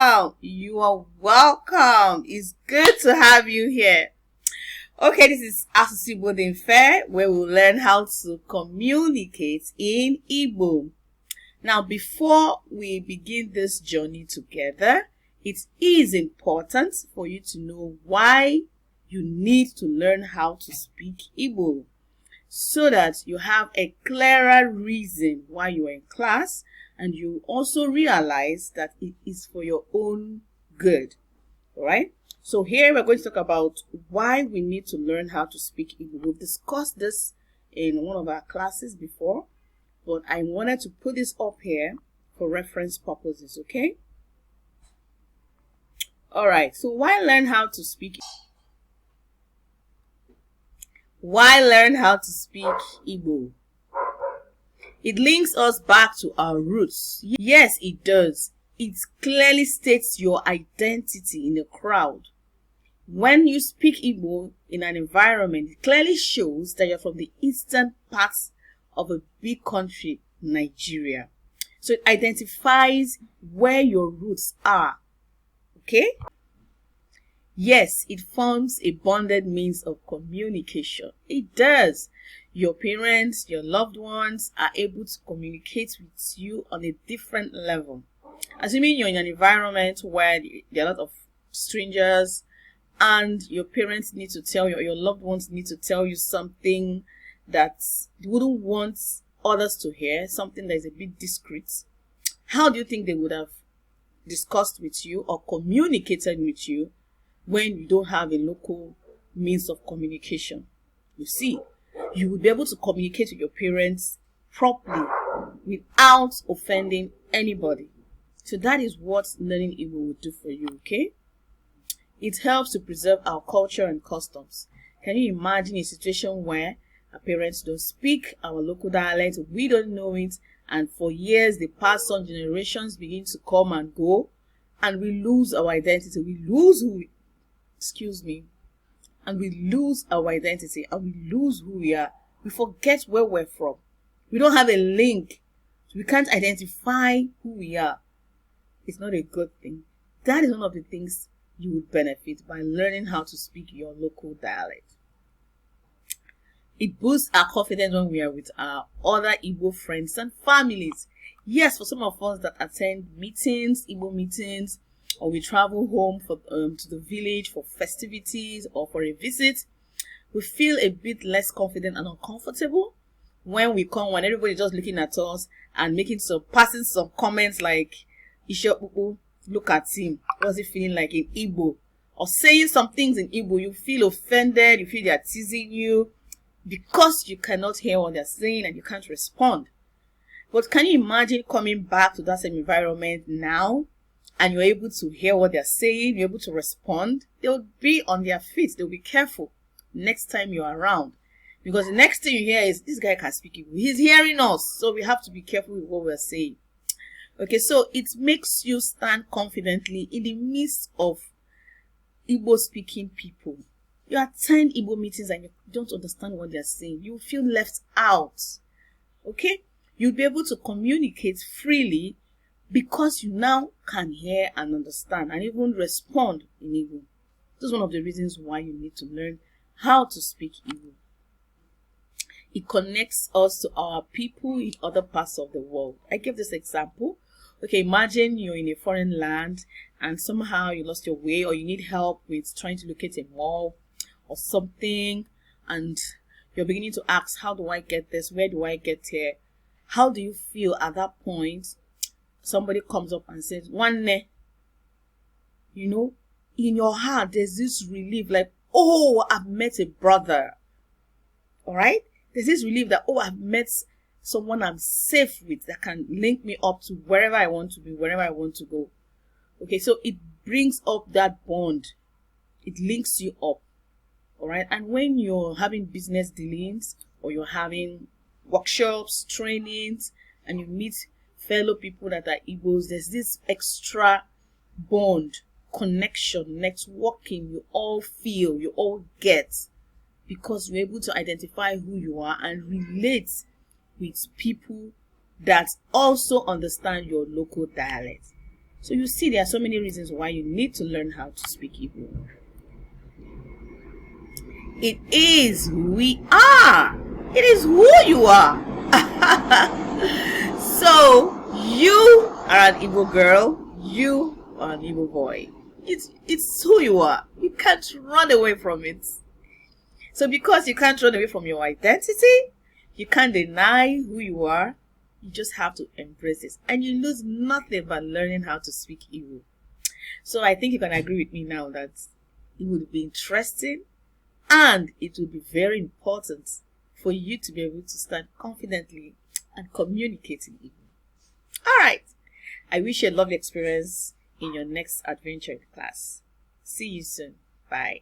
You are welcome. It's good to have you here. Okay, this is Asusi Bodin Fair, where we'll learn how to communicate in Igbo. Now, before we begin this journey together, it is important for you to know why you need to learn how to speak Igbo, so that you have a clearer reason why you are in class, and you also realize that it is for your own good. All right? So here we're going to talk about why we need to learn how to speak Igbo. We've discussed this in one of our classes before, but I wanted to put this up here for reference purposes, okay? All right, so why learn how to speak? Why learn how to speak Igbo? It links us back to our roots. Yes, it does. It clearly states your identity in a crowd. When you speak Igbo in an environment, it clearly shows that you're from the eastern parts of a big country, Nigeria. So it identifies where your roots are. Okay? Yes, it forms a bonded means of communication. It does. Your parents, your loved ones are able to communicate with you on a different level. Assuming you're in an environment where there are a lot of strangers and your parents need to tell you, or your loved ones need to tell you something that you wouldn't want others to hear, something that is a bit discreet, how do you think they would have discussed with you or communicated with you when you don't have a local means of communication? You see, you will be able to communicate with your parents properly without offending anybody. So that is what learning Igbo will do for you, okay? It helps to preserve our culture and customs. Can you imagine a situation where our parents don't speak our local dialect, we don't know it, and for years they pass on, generations begin to come and go, and we lose our identity. We lose who we, and we lose our identity, and we lose who we are. We forget where we're from. We don't have a link. We can't identify who we are. It's not a good thing. That is one of the things you would benefit by learning how to speak your local dialect. It boosts our confidence when we are with our other Igbo friends and families. Yes, for some of us that attend meetings, Igbo meetings, or we travel home to the village for festivities or for a visit, we feel a bit less confident and uncomfortable when we come, when everybody's just looking at us and passing some comments like, Ishopupu, look at him, what's he feeling like in Igbo? Or saying some things in Igbo, you feel offended, you feel they're teasing you because you cannot hear what they're saying and you can't respond. But can you imagine coming back to that same environment now and you're able to hear what they're saying, you're able to respond? They'll be on their feet, they'll be careful next time you're around. Because the next thing you hear is, this guy can speak Igbo. He's hearing us, so we have to be careful with what we're saying. Okay, so it makes you stand confidently in the midst of Igbo-speaking people. You attend Igbo meetings and you don't understand what they're saying. You feel left out. Okay? You'll be able to communicate freely because you now can hear and understand and even respond in Igbo. This is one of the reasons why you need to learn how to speak Igbo. It connects us to our people in other parts of the world. I give this example. Okay, imagine you're in a foreign land and somehow you lost your way, or you need help with trying to locate a mall or something, and you're beginning to ask, how do I get this? Where do I get here? How do you feel at that point? Somebody comes up and says, Wanne, you know, in your heart, there's this relief like, oh, I've met a brother. All right? There's this relief that, oh, I've met someone I'm safe with that can link me up to wherever I want to be, wherever I want to go. Okay, so it brings up that bond. It links you up. All right? And when you're having business dealings or you're having workshops, trainings, and you meet fellow people that are Igbos, there's this extra bond, connection, networking you all feel, you all get, because you're able to identify who you are and relate with people that also understand your local dialect. So you see, there are so many reasons why you need to learn how to speak Igbo. It is who we are. It is who you are. So you are an Igbo girl. You are an Igbo boy. It's who you are. You can't run away from it. So because you can't run away from your identity, you can't deny who you are. You just have to embrace it. And you lose nothing by learning how to speak Igbo. So I think you can agree with me now that it would be interesting and it would be very important for you to be able to stand confidently and communicate in Igbo. Alright. I wish you a lovely experience in your next adventure in class. See you soon. Bye.